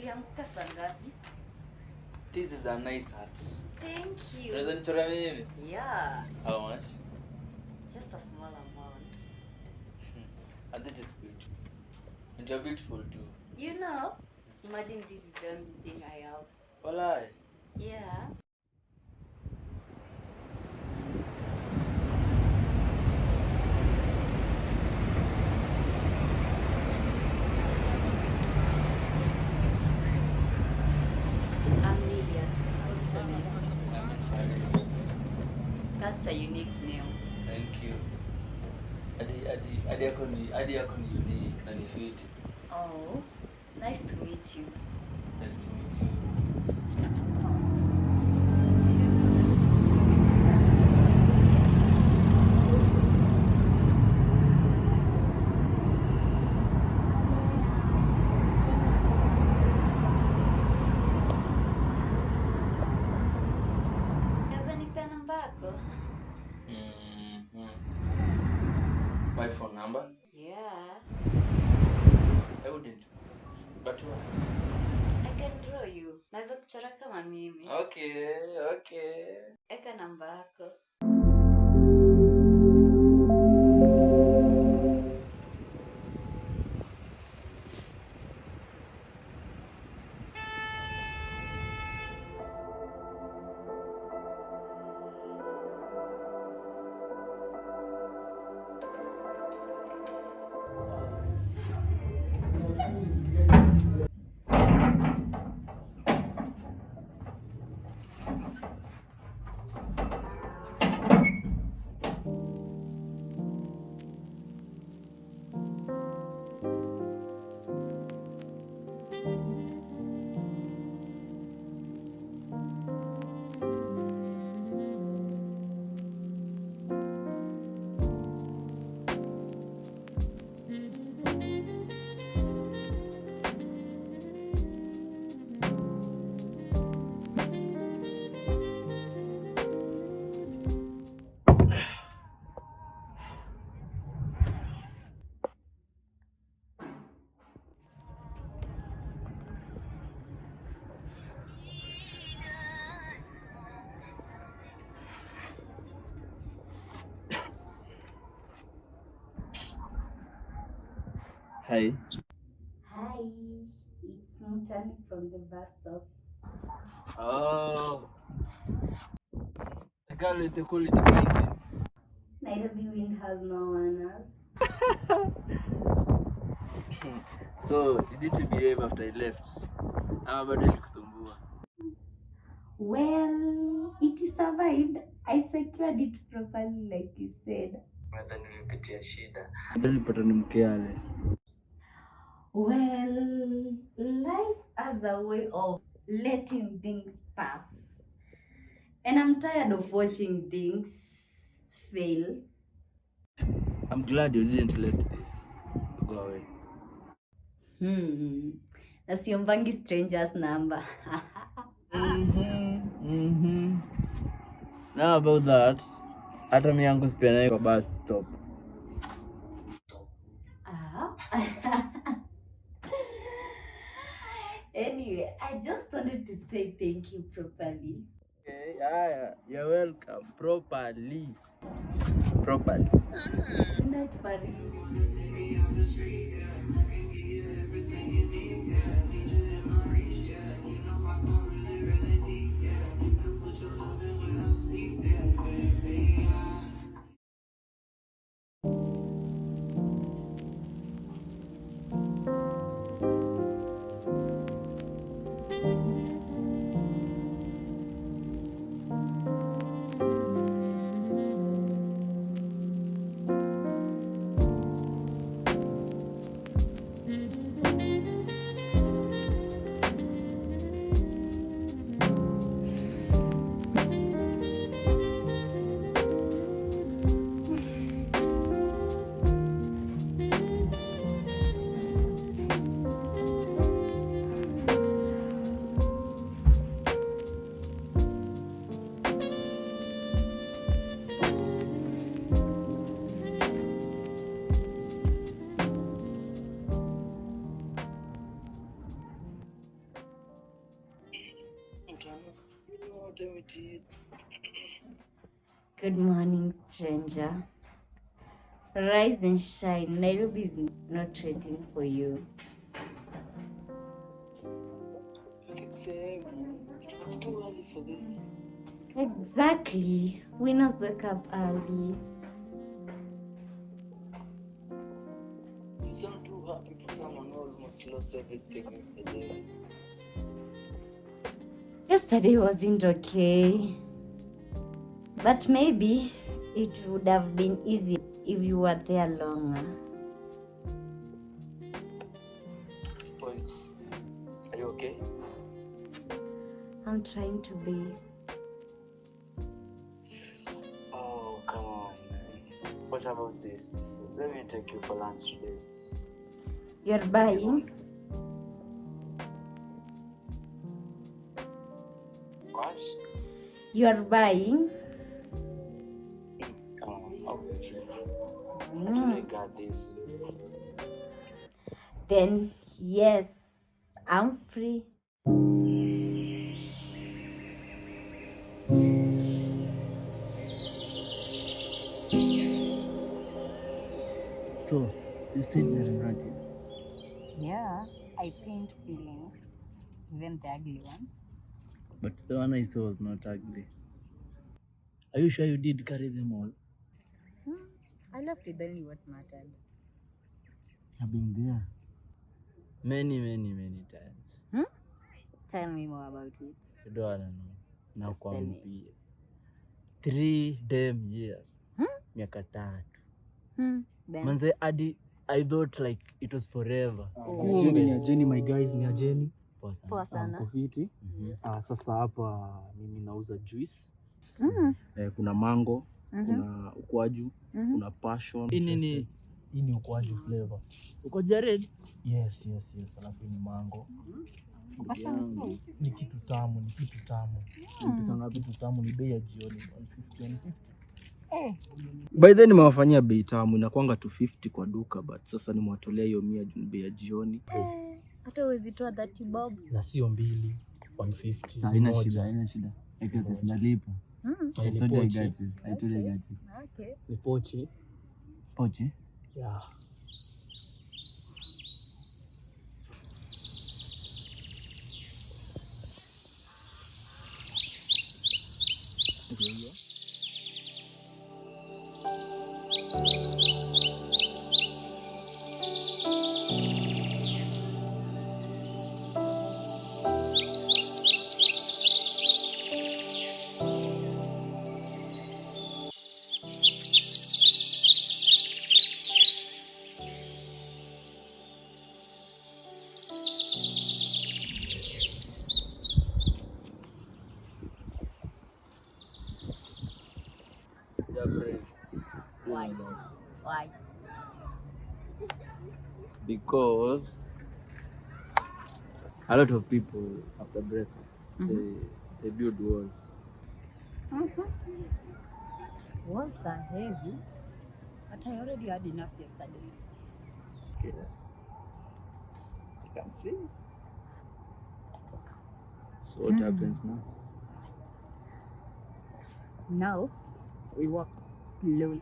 Ilianguka saa ngapi? This is a nice hat. Thank you. Unaweza nichora mimi? Yeah. How much? Just a small amount. And this is beautiful. And you're beautiful too. You know, imagine this is the only thing I have. Walai. Yeah. Amelia, what's your name? That's a unique name. Thank you. Adi yako ni unique na ni fit. Oh, nice to meet you. Nice to meet you. Naweza nipea namba yako? My phone number? Yeah. I wouldn't. But what? I can draw you. Naweza kuchora kama mimi. Okay. Eka namba yako. Hi. Hi, it's Mutani from the bus stop. Oh. The girl with the quality painting. Nairobi wind has no manners. So, you need to behave after I left. Ama bado nilikusumbua. Well, it survived. I secured it properly like you said. Nadhani nilipitia shida. Nilipata ni careless. Well, life has a way of letting things pass. And I'm tired of watching things fail. I'm glad you didn't let this go away. Nasiombangi strangers number. Now about that, hata mimi yangu sipia nayo kwa bus stop. Anyway, I just wanted to say thank you properly. Okay, yeah, you're welcome. Properly. Good night, buddy. Good morning, stranger. Rise and shine. Nairobi is not waiting for you. 6 a.m. It's too early for this. Exactly. Winners wake up early. You sound too happy for someone who almost lost everything yesterday. Yesterday wasn't okay. But maybe it would have been easy if you were there longer. Boys, are you okay? I'm trying to be. Oh, come on, man. What about this? Let me take you for lunch today. You're buying? What? You're buying? Come on, obviously. I got this. Then, yes, I'm free. So, you said you're an artist. Yeah, I paint feelings, even the ugly ones. But the one I saw was not ugly. Are you sure you did carry them all? I love to tell you what mattered. I've been there. Many times. Tell me more about it. You don't wanna know. Now Just tell me. kwambie. 3 damn years. Miaka 3. Then, Manze hadi I thought like it was forever. Ni ajeni my guys, ni ajeni. poa sana. Mko fiti? Mhm. Sasa hapa mimi nauza juice. Kuna mango, kuna ukwaju, kuna passion. Hii ni ukwaju flavor. uko Jared? Yes. Alafu ni mango. Ni kitu tamu. Pesa ngapi kitu tamu, ni bei ya jioni 150. By then nimewafanyia bei tamu, inakuanga 250 kwa duka, but sasa nimewatolea hiyo 100 juu ni bei ya jioni. Hata huwezi toa 30 bob. Na sio mbili, 150. Haina shida. Nalipa. Ni So I pochi. got you. I totally got you. Okay. Ni pochi. Pochi? Yeah. Why? Because a lot of people after breakup they build walls. Walls are heavy, but I already had enough yesterday. Yeah. I can see. So what happens now? Now, we walk slowly.